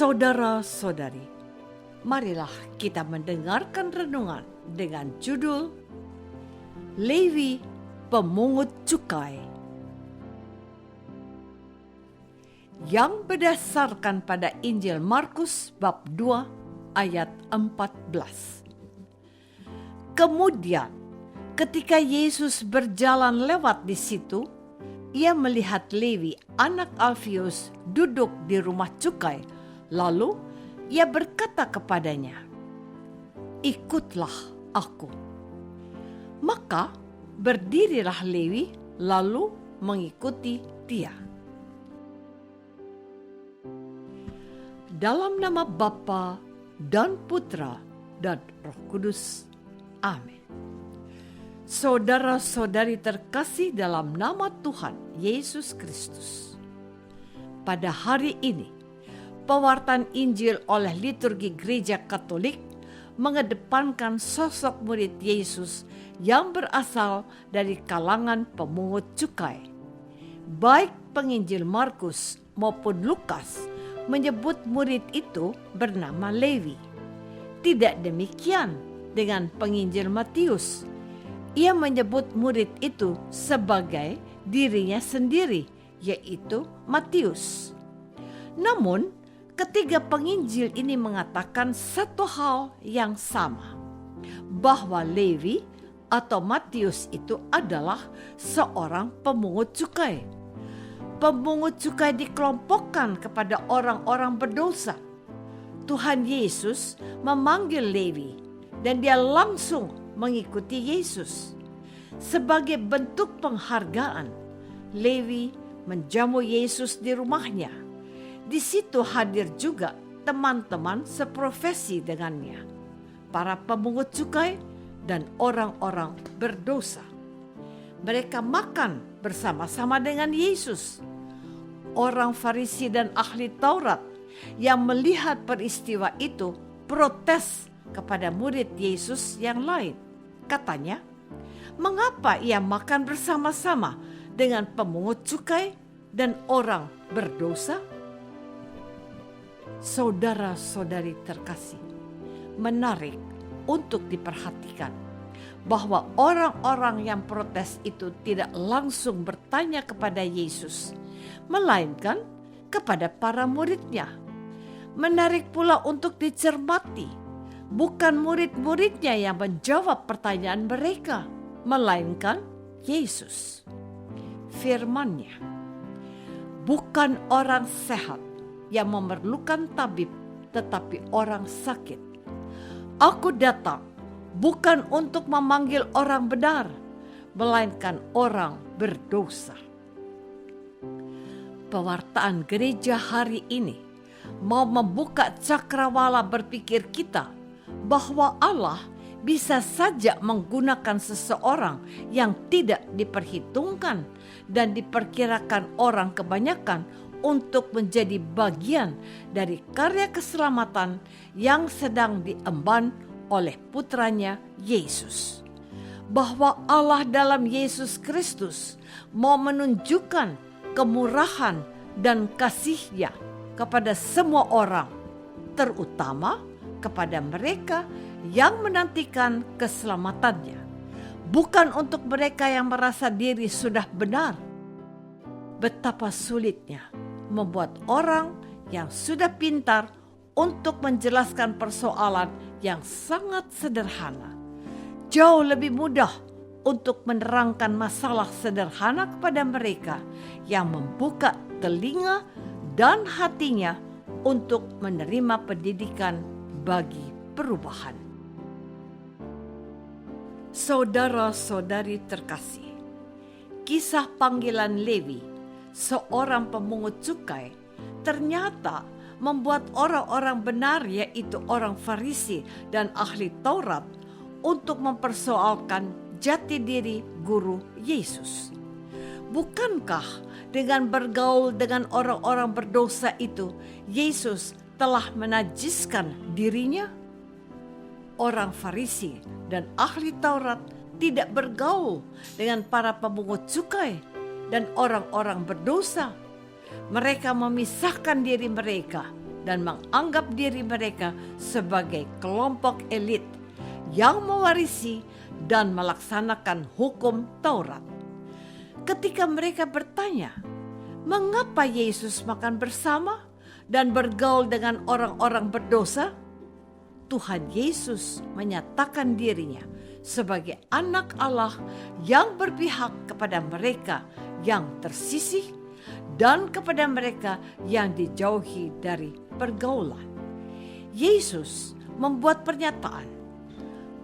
Saudara-saudari, marilah kita mendengarkan renungan dengan judul Lewi Pemungut Cukai, yang berdasarkan pada Injil Markus bab 2 ayat 14. Kemudian ketika Yesus berjalan lewat di situ, ia melihat Lewi anak Alfius duduk di rumah cukai. Lalu ia berkata kepadanya, "Ikutlah aku." Maka berdirilah Lewi lalu mengikuti dia. Dalam nama Bapa dan Putra dan Roh Kudus. Amin. Saudara-saudari terkasih dalam nama Tuhan Yesus Kristus. Pada hari ini, pewartaan Injil oleh liturgi Gereja Katolik mengedepankan sosok murid Yesus yang berasal dari kalangan pemungut cukai. Baik penginjil Markus maupun Lukas menyebut murid itu bernama Lewi. Tidak demikian dengan penginjil Matius. Ia menyebut murid itu sebagai dirinya sendiri, yaitu Matius. Namun, ketiga penginjil ini mengatakan satu hal yang sama, bahwa Lewi atau Matius itu adalah seorang pemungut cukai. Pemungut cukai dikelompokkan kepada orang-orang berdosa. Tuhan Yesus memanggil Lewi dan dia langsung mengikuti Yesus. Sebagai bentuk penghargaan, Lewi menjamu Yesus di rumahnya. Di situ hadir juga teman-teman seprofesi dengannya, para pemungut cukai dan orang-orang berdosa. Mereka makan bersama-sama dengan Yesus. Orang Farisi dan ahli Taurat yang melihat peristiwa itu protes kepada murid Yesus yang lain. Katanya, "Mengapa ia makan bersama-sama dengan pemungut cukai dan orang berdosa?" Saudara-saudari terkasih, menarik untuk diperhatikan bahwa orang-orang yang protes itu tidak langsung bertanya kepada Yesus, melainkan kepada para muridnya. Menarik pula untuk dicermati, bukan murid-muridnya yang menjawab pertanyaan mereka, melainkan Yesus. Firman-Nya, "Bukan orang sehat yang memerlukan tabib, tetapi orang sakit. Aku datang bukan untuk memanggil orang benar, melainkan orang berdosa." Pewartaan gereja hari ini mau membuka cakrawala berpikir kita bahwa Allah bisa saja menggunakan seseorang yang tidak diperhitungkan dan diperkirakan orang kebanyakan untuk menjadi bagian dari karya keselamatan yang sedang diemban oleh putranya Yesus. Bahwa Allah dalam Yesus Kristus mau menunjukkan kemurahan dan kasih-Nya kepada semua orang, terutama kepada mereka yang menantikan keselamatannya. Bukan untuk mereka yang merasa diri sudah benar. Betapa sulitnya membuat orang yang sudah pintar untuk menjelaskan persoalan yang sangat sederhana. Jauh lebih mudah untuk menerangkan masalah sederhana kepada mereka yang membuka telinga dan hatinya untuk menerima pendidikan bagi perubahan. Saudara-saudari terkasih, kisah panggilan Lewi, seorang pemungut cukai, ternyata membuat orang-orang benar, yaitu orang Farisi dan ahli Taurat, untuk mempersoalkan jati diri guru Yesus. Bukankah dengan bergaul dengan orang-orang berdosa itu, Yesus telah menajiskan dirinya? Orang Farisi dan ahli Taurat tidak bergaul dengan para pemungut cukai dan orang-orang berdosa. Mereka memisahkan diri mereka dan menganggap diri mereka sebagai kelompok elit yang mewarisi dan melaksanakan hukum Taurat. Ketika mereka bertanya, mengapa Yesus makan bersama dan bergaul dengan orang-orang berdosa? Tuhan Yesus menyatakan dirinya sebagai anak Allah yang berpihak kepada mereka yang tersisih dan kepada mereka yang dijauhi dari pergaulan. Yesus membuat pernyataan,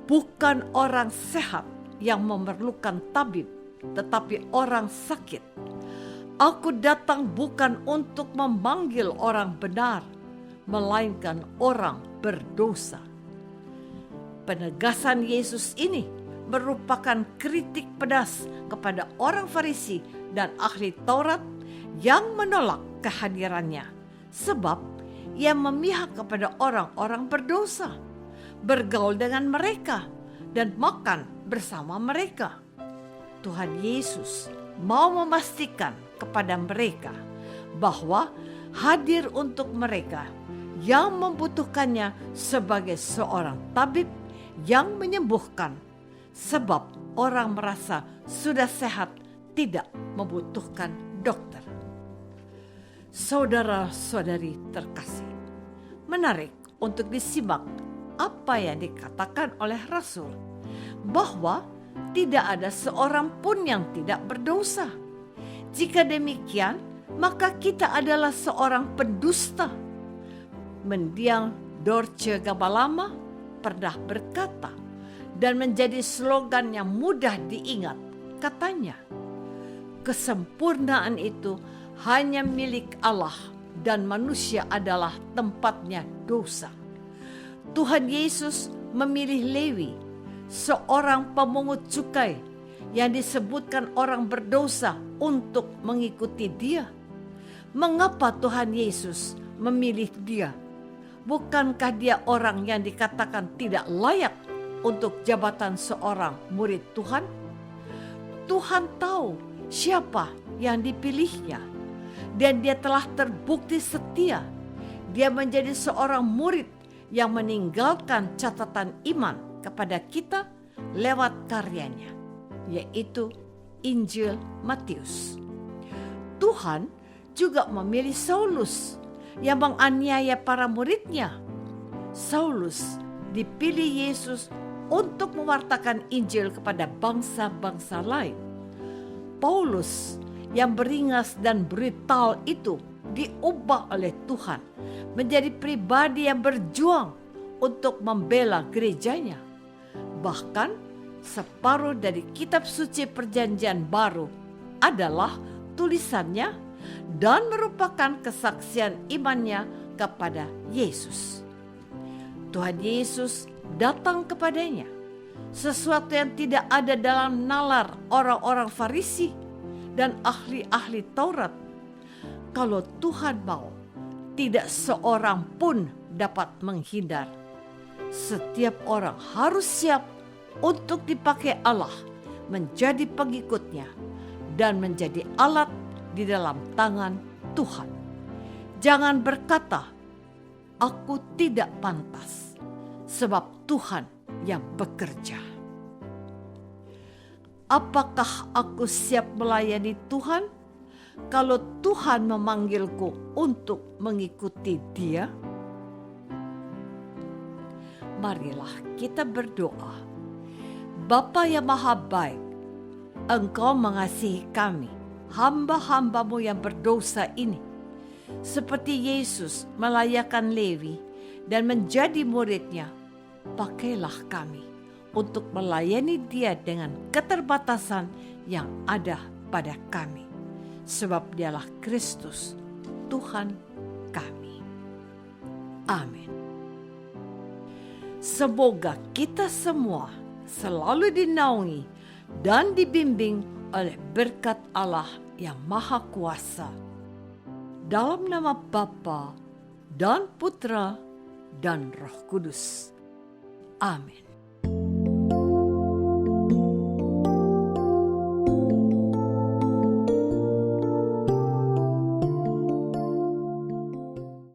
bukan orang sehat yang memerlukan tabib, tetapi orang sakit. Aku datang bukan untuk memanggil orang benar, melainkan orang berdosa. Penegasan Yesus ini merupakan kritik pedas kepada orang Farisi dan ahli Taurat yang menolak kehadirannya, sebab ia memihak kepada orang-orang berdosa, bergaul dengan mereka, dan makan bersama mereka. Tuhan Yesus mau memastikan kepada mereka bahwa hadir untuk mereka yang membutuhkannya sebagai seorang tabib yang menyembuhkan, sebab orang merasa sudah sehat tidak membutuhkan dokter. Saudara-saudari terkasih, menarik untuk disimak apa yang dikatakan oleh Rasul, bahwa tidak ada seorang pun yang tidak berdosa. Jika demikian, maka kita adalah seorang pendusta. Mendiang Dorce Gabalama pernah berkata, dan menjadi slogan yang mudah diingat, katanya, kesempurnaan itu hanya milik Allah dan manusia adalah tempatnya dosa. Tuhan Yesus memilih Lewi, seorang pemungut cukai yang disebutkan orang berdosa, untuk mengikuti dia. Mengapa Tuhan Yesus memilih dia? Bukankah dia orang yang dikatakan tidak layak untuk jabatan seorang murid Tuhan? Tuhan tahu siapa yang dipilihnya, dan dia telah terbukti setia. Dia menjadi seorang murid yang meninggalkan catatan iman kepada kita lewat karyanya, yaitu Injil Matius. Tuhan juga memilih Saulus yang menganiaya para muridnya. Saulus dipilih Yesus untuk mewartakan Injil kepada bangsa-bangsa lain. Paulus yang beringas dan brutal itu diubah oleh Tuhan menjadi pribadi yang berjuang untuk membela gerejanya. Bahkan separuh dari kitab suci Perjanjian Baru adalah tulisannya dan merupakan kesaksian imannya kepada Yesus. Tuhan Yesus datang kepadanya, sesuatu yang tidak ada dalam nalar orang-orang Farisi dan ahli-ahli Taurat. Kalau Tuhan mau, tidak seorang pun dapat menghindar. Setiap orang harus siap untuk dipakai Allah menjadi pengikutnya dan menjadi alat di dalam tangan Tuhan. Jangan berkata, aku tidak pantas, sebab Tuhan yang bekerja. Apakah aku siap melayani Tuhan kalau Tuhan memanggilku untuk mengikuti Dia? Marilah kita berdoa. Bapa yang Maha Baik, Engkau mengasihi kami, hamba-hambamu yang berdosa ini. Seperti Yesus melayakkan Lewi dan menjadi muridnya, pakailah kami untuk melayani Dia dengan keterbatasan yang ada pada kami. Sebab Dialah Kristus, Tuhan kami. Amin. Semoga kita semua selalu dinaungi dan dibimbing oleh berkat Allah yang Maha Kuasa. Dalam nama Bapa dan Putra dan Roh Kudus. Amin.